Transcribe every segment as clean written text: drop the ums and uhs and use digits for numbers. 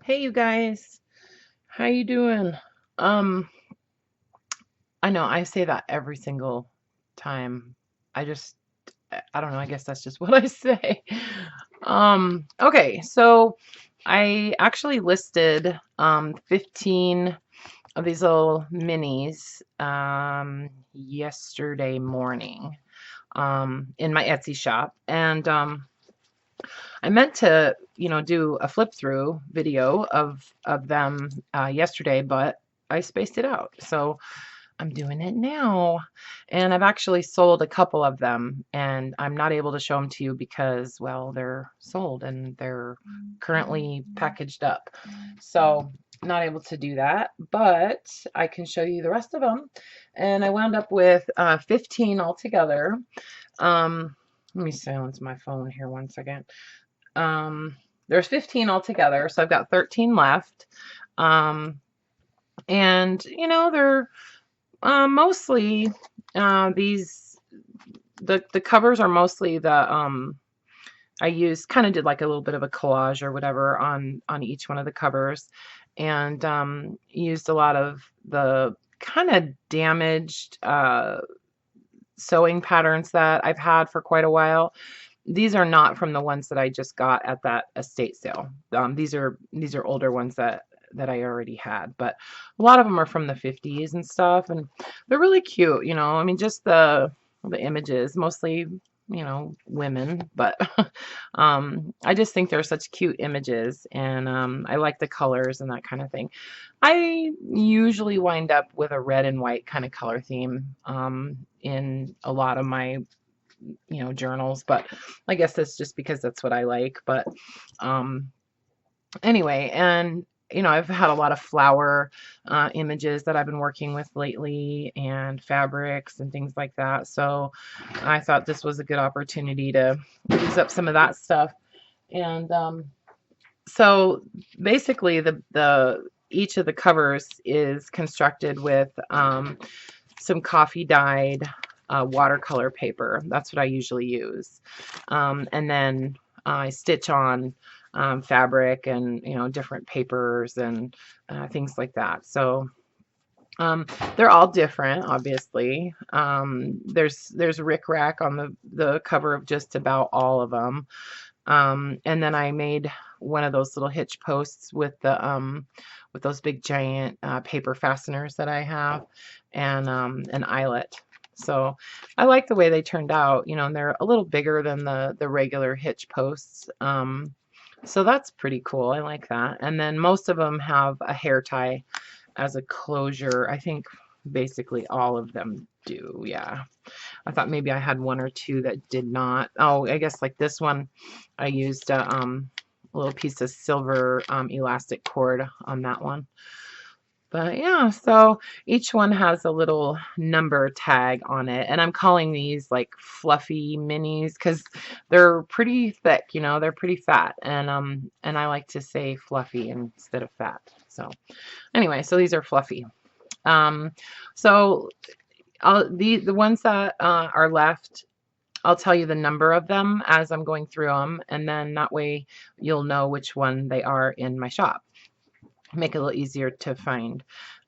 Hey you guys, how you doing? Um, I know I say that every single time. I just I don't know, I guess that's just what I say. Okay, so I actually listed 15 of these little minis yesterday morning in my Etsy shop, and I meant to, do a flip through video of them yesterday, but I spaced it out. So I'm doing it now. And I've actually sold a couple of them, and I'm not able to show them to you because, well, they're sold and they're currently packaged up. So not able to do that, but I can show you the rest of them. And I wound up with 15 altogether. Let me silence my phone here one second. Um, there's 15 altogether, so I've got 13 left. Um, and they're mostly these the covers are mostly the I used kind of did like a little bit of a collage or whatever on each one of the covers, and used a lot of the kind of damaged sewing patterns that I've had for quite a while. These are not from the ones that I just got at that estate sale. These are older ones that I already had, but a lot of them are from the 50s and stuff, and they're really cute. I mean, just the images, mostly, women, but I just think they're such cute images, and I like the colors and that kind of thing. I usually wind up with a red and white kind of color theme in a lot of my journals, but I guess that's just because that's what I like. But um anyway, and I've had a lot of flower images that I've been working with lately, and fabrics and things like that, so I thought this was a good opportunity to use up some of that stuff. And so basically the each of the covers is constructed with some coffee dyed watercolor paper. That's what I usually use. And then I stitch on fabric and different papers and things like that. So they're all different, obviously. There's rickrack on the cover of just about all of them. And then I made one of those little hitch posts with those big giant paper fasteners that I have, and an eyelet. So I like the way they turned out, and they're a little bigger than the regular hitch posts. So that's pretty cool. I like that. And then most of them have a hair tie as a closure. I think basically all of them do. Yeah. I thought maybe I had one or two that did not. Oh, I guess like this one, I used a little piece of silver elastic cord on that one. But yeah, so each one has a little number tag on it, and I'm calling these like fluffy minis because they're pretty thick, they're pretty fat, and I like to say fluffy instead of fat. So anyway, so these are fluffy. So the ones that are left, I'll tell you the number of them as I'm going through them, and then that way you'll know which one they are in my shop. Make it a little easier to find.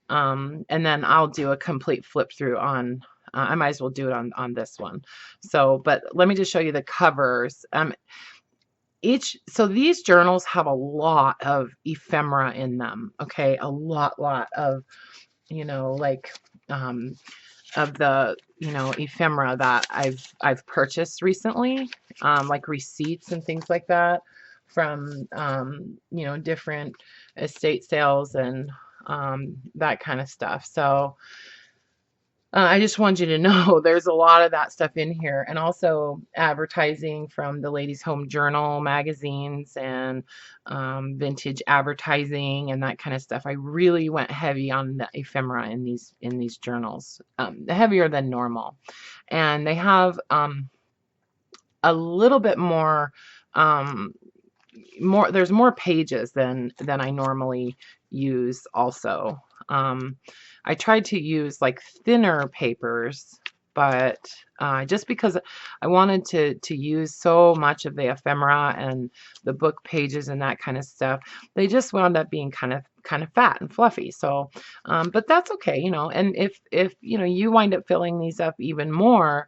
And then I'll do a complete flip through on, I might as well do it on this one. So, but let me just show you the covers. So these journals have a lot of ephemera in them. Okay, a lot of, like, of the ephemera that I've purchased recently, like receipts and things like that from different estate sales and that kind of stuff. So I just want you to know there's a lot of that stuff in here, and also advertising from the Ladies Home Journal magazines and vintage advertising and that kind of stuff. I really went heavy on the ephemera in these journals, heavier than normal, and they have a little bit more. There's more pages than I normally use also. I tried to use like thinner papers but just because I wanted to use so much of the ephemera and the book pages and that kind of stuff, they just wound up being kind of fat and fluffy. So, but that's okay, you know. And if you know you wind up filling these up even more,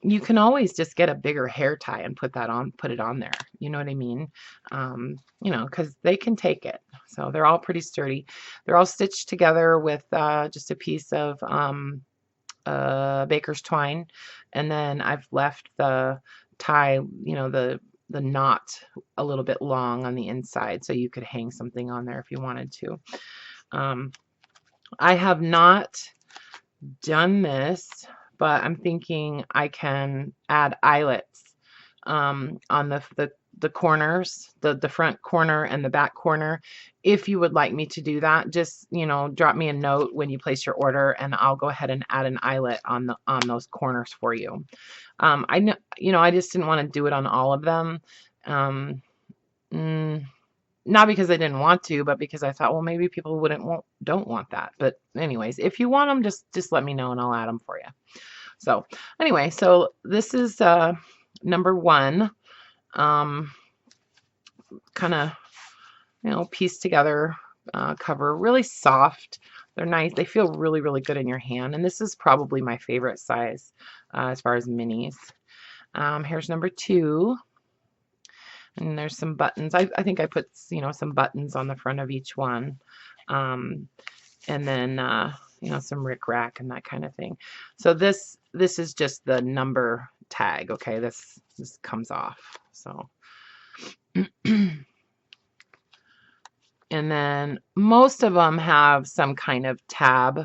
you can always just get a bigger hair tie and put it on there. You know what I mean? You know, because they can take it. So they're all pretty sturdy. They're all stitched together with just a piece of baker's twine, and then I've left the tie, you know, the knot a little bit long on the inside, so you could hang something on there if you wanted to. I have not done this, but I'm thinking I can add eyelets on the corners, the front corner and the back corner. If you would like me to do that, just, you know, drop me a note when you place your order, and I'll go ahead and add an eyelet on those corners for you. I know, you know, I just didn't want to do it on all of them. Not because I didn't want to, but because I thought, well, maybe people don't want that. But anyways, if you want them, just let me know and I'll add them for you. So anyway, so this is number 1. Kind of, you know, pieced together cover, really soft. They're nice. They feel really, really good in your hand. And this is probably my favorite size as far as minis. Here's number 2. And there's some buttons. I think I put, you know, some buttons on the front of each one. And then, you know, some rickrack and that kind of thing. So this is just the number tag. Okay, this comes off. So, and then most of them have some kind of tab.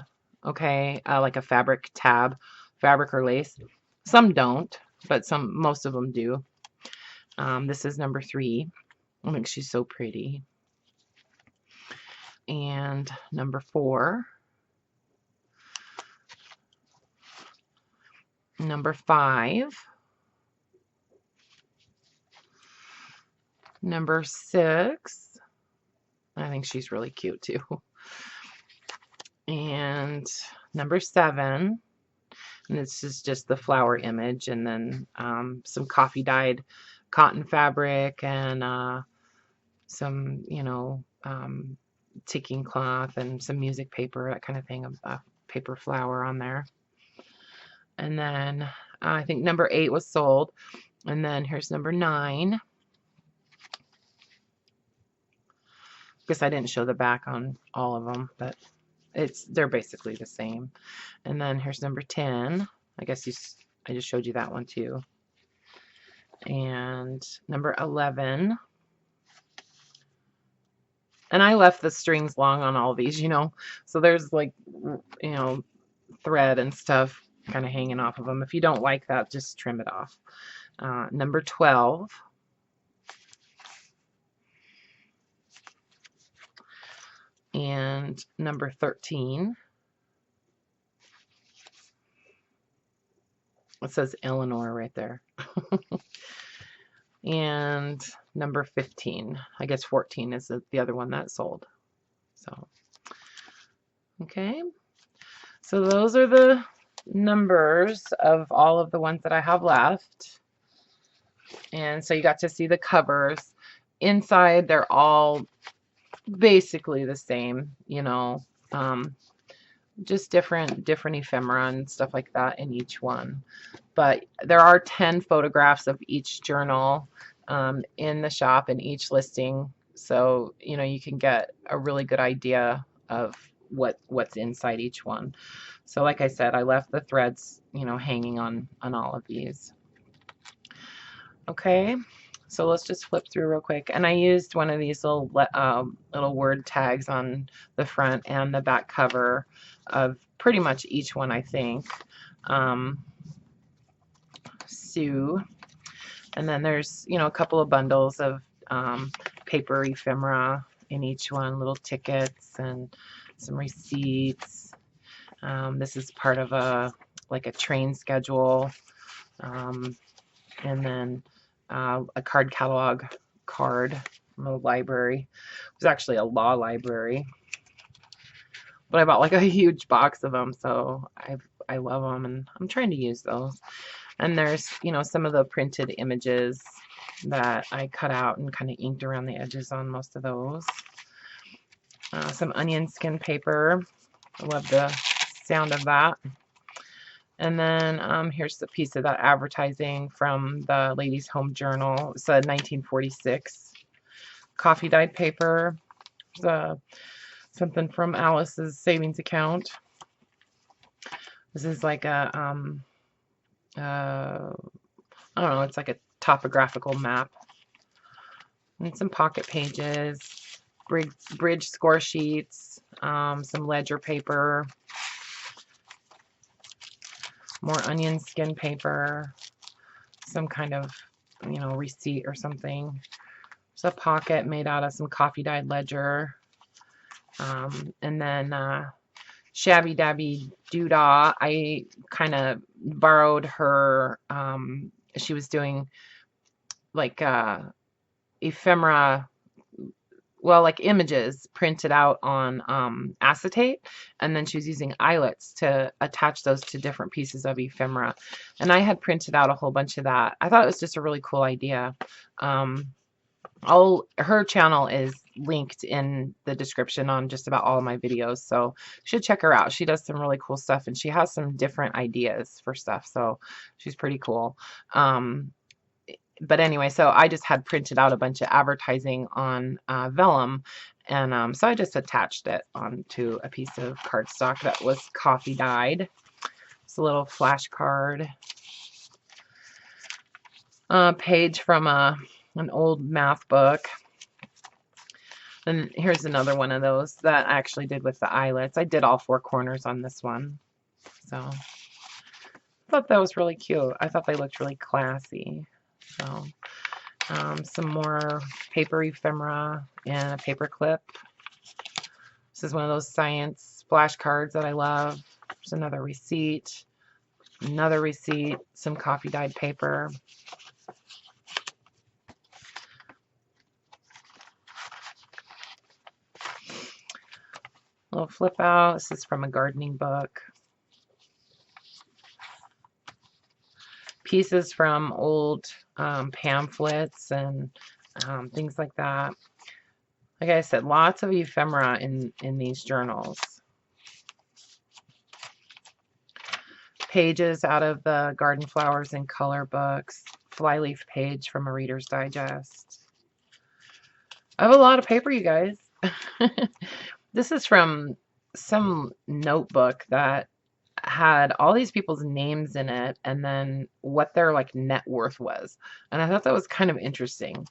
Okay, like a fabric tab, fabric or lace. Some don't, but most of them do. This is number 3. I think she's so pretty. And number 4. Number 5. Number 6. I think she's really cute too. And number 7. And this is just the flower image, and then some coffee dyed cotton fabric and some, you know, ticking cloth and some music paper, that kind of thing, a paper flower on there. And then I think number 8 was sold. And then here's number 9. Guess I didn't show the back on all of them, but they're basically the same. And then here's number 10. I guess I just showed you that one too. And number 11. And I left the strings long on all these, you know, so there's like, you know, thread and stuff kind of hanging off of them. If you don't like that, just trim it off. Number 12. And number 13. It says Eleanor right there. And number 15. I guess 14 is the other one that sold. So, okay. So those are the numbers of all of the ones that I have left. And so you got to see the covers. Inside, they're all basically the same, you know, just different ephemera and stuff like that in each one. But there are 10 photographs of each journal in the shop in each listing, so you know you can get a really good idea of what's inside each one. So like I said, I left the threads, you know, hanging on all of these. Okay, so let's just flip through real quick. And I used one of these little word tags on the front and the back cover of pretty much each one, I think. Sue. And then there's, you know, a couple of bundles of paper ephemera in each one, little tickets and some receipts. This is part of a train schedule. And then a card catalog card from a library. It was actually a law library, but I bought like a huge box of them, so I love them, and I'm trying to use those. And there's, you know, some of the printed images that I cut out and kind of inked around the edges on most of those. Some onion skin paper. I love the sound of that. And then here's a piece of that advertising from the Ladies' Home Journal. It's a 1946 coffee dyed paper. Something from Alice's savings account. This is like a, I don't know, it's like a topographical map. And some pocket pages, bridge score sheets, some ledger paper, more onion skin paper, some kind of, you know, receipt or something. There's a pocket made out of some coffee dyed ledger. And then Shabby Dabbydoodah, I kind of borrowed her, she was doing like ephemera, well, like images printed out on acetate, and then she was using eyelets to attach those to different pieces of ephemera. And I had printed out a whole bunch of that. I thought it was just a really cool idea. Her channel is linked in the description on just about all of my videos, so you should check her out. She does some really cool stuff, and she has some different ideas for stuff, so she's pretty cool. But anyway, so I just had printed out a bunch of advertising on vellum, and so I just attached it onto a piece of cardstock that was coffee dyed. It's a little flashcard page from an old math book. And here's another one of those that I actually did with the eyelets. I did all four corners on this one. So I thought that was really cute. I thought they looked really classy. So some more paper ephemera and a paper clip. This is one of those science flashcards that I love. There's another receipt, some coffee dyed paper. Little flip out. This is from a gardening book. Pieces from old pamphlets and things like that. Like I said, lots of ephemera in these journals. Pages out of the Garden Flowers in Color books. Flyleaf page from a Reader's Digest. I have a lot of paper, you guys. This is from some notebook that had all these people's names in it and then what their like net worth was. And I thought that was kind of interesting.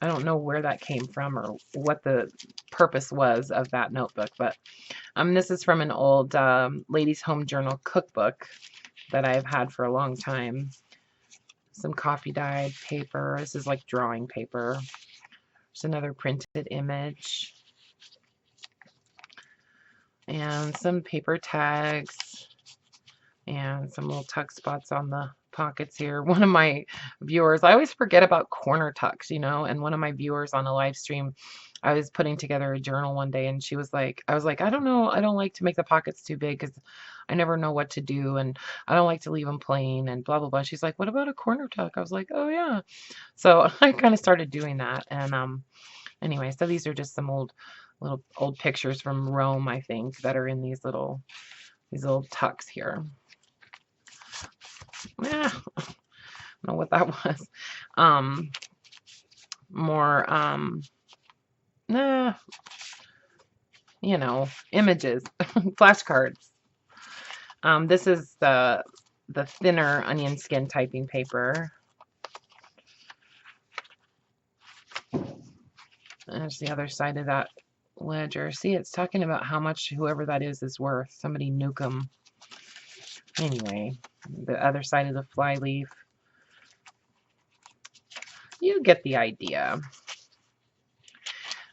I don't know where that came from or what the purpose was of that notebook, but this is from an old Ladies' Home Journal cookbook that I've had for a long time. Some coffee dyed paper. This is like drawing paper. There's another printed image. And some paper tags and some little tuck spots on the pockets here. One of my viewers, I always forget about corner tucks, you know, and one of my viewers on a live stream, I was putting together a journal one day, and she was like, I was like, I don't know, I don't like to make the pockets too big because I never know what to do, and I don't like to leave them plain and blah, blah, blah. She's like, what about a corner tuck? I was like, oh yeah. So I kind of started doing that. And anyway, so these are just some old pictures from Rome, I think, that are in these little tucks here. Yeah, I don't know what that was. More you know, images, flashcards. This is the thinner onion skin typing paper. There's the other side of that ledger. See, it's talking about how much whoever that is worth. Somebody nuke them. Anyway, the other side of the flyleaf. You get the idea.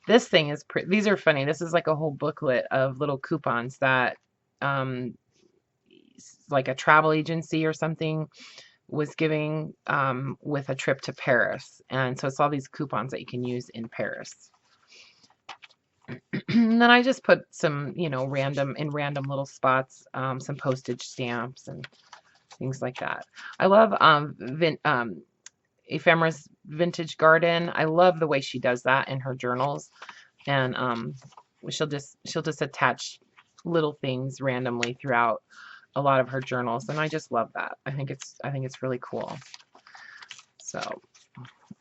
This thing is pretty. These are funny. This is like a whole booklet of little coupons that like a travel agency or something was giving with a trip to Paris. And so it's all these coupons that you can use in Paris. And then I just put some, you know, random little spots, some postage stamps and things like that. I love Ephemeras Vintage Garden. I love the way she does that in her journals, and she'll just attach little things randomly throughout a lot of her journals, and I just love that. I think it's really cool. So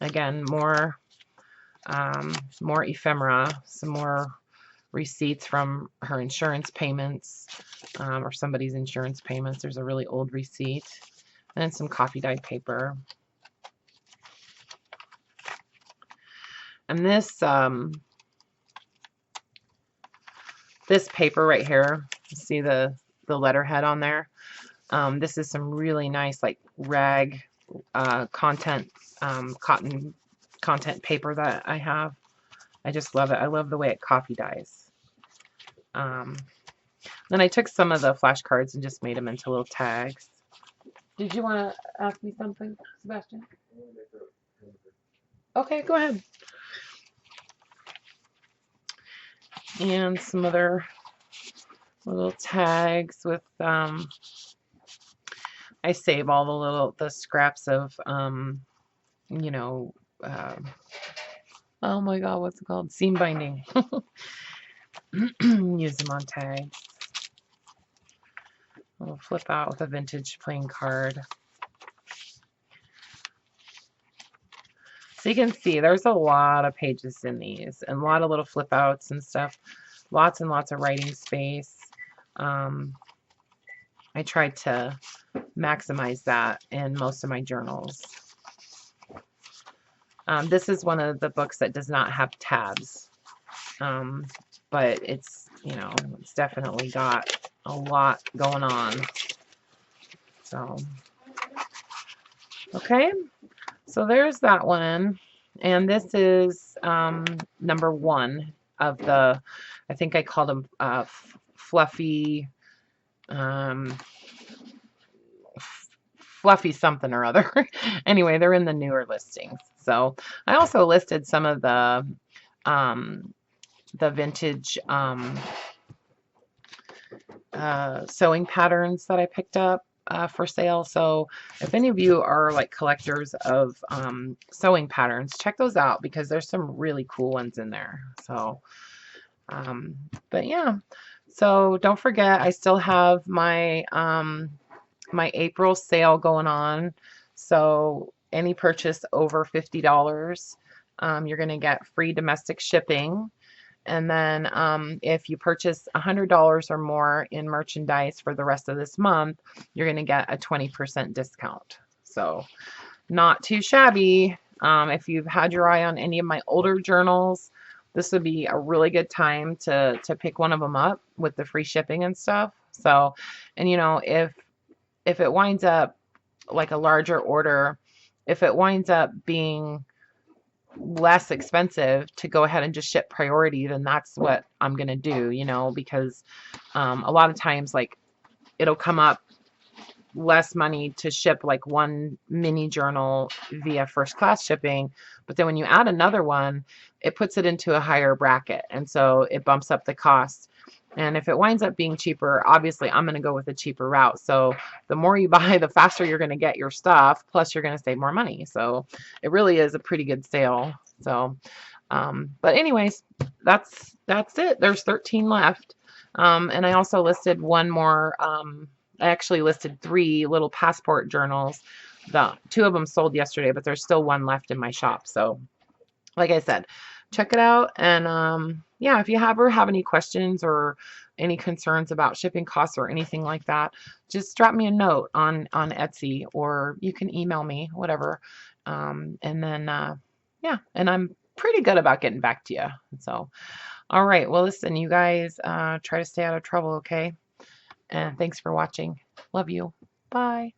again, more ephemera, some more receipts from her insurance payments, or somebody's insurance payments. There's a really old receipt, and then some coffee dyed paper. And this paper right here, see the letterhead on there? This is some really nice like rag content, cotton content paper that I have. I just love it. I love the way it coffee dyes. Then I took some of the flashcards and just made them into little tags. Did you want to ask me something, Sebastian? Okay, go ahead. And some other little tags with I save all the scraps of you know, oh my god, what's it called? Seam binding. Use them on tags. We'll flip out with a vintage playing card. So you can see there's a lot of pages in these, and a lot of little flip outs and stuff. Lots and lots of writing space. I tried to maximize that in most of my journals. This is one of the books that does not have tabs, but it's, you know, it's definitely got a lot going on. So, okay, so there's that one, and this is number 1 of the, I think I called them fluffy, fluffy something or other. Anyway, they're in the newer listings. So I also listed some of the vintage sewing patterns that I picked up for sale. So if any of you are like collectors of sewing patterns, check those out because there's some really cool ones in there. So, but yeah, so don't forget, I still have my my April sale going on. So any purchase over $50, you're going to get free domestic shipping. And then if you purchase $100 or more in merchandise for the rest of this month, you're going to get a 20% discount. So not too shabby. If you've had your eye on any of my older journals, this would be a really good time to pick one of them up with the free shipping and stuff. So, and you know, if it winds up like a larger order, if it winds up being less expensive to go ahead and just ship priority, then that's what I'm gonna do, you know, because a lot of times like it'll come up less money to ship like one mini journal via first class shipping, but then when you add another one, it puts it into a higher bracket, and so it bumps up the cost. And if it winds up being cheaper, obviously I'm going to go with a cheaper route. So the more you buy, the faster you're going to get your stuff, plus you're going to save more money. So it really is a pretty good sale. So but anyways, that's it. There's 13 left. And I also listed one more. I actually listed 3 little passport journals. 2 of them sold yesterday, but there's still 1 left in my shop. So like I said, check it out. And yeah, if you ever have any questions or any concerns about shipping costs or anything like that, just drop me a note on Etsy, or you can email me, whatever. And then yeah, and I'm pretty good about getting back to you. So all right, well listen, you guys, try to stay out of trouble, okay? And thanks for watching. Love you. Bye.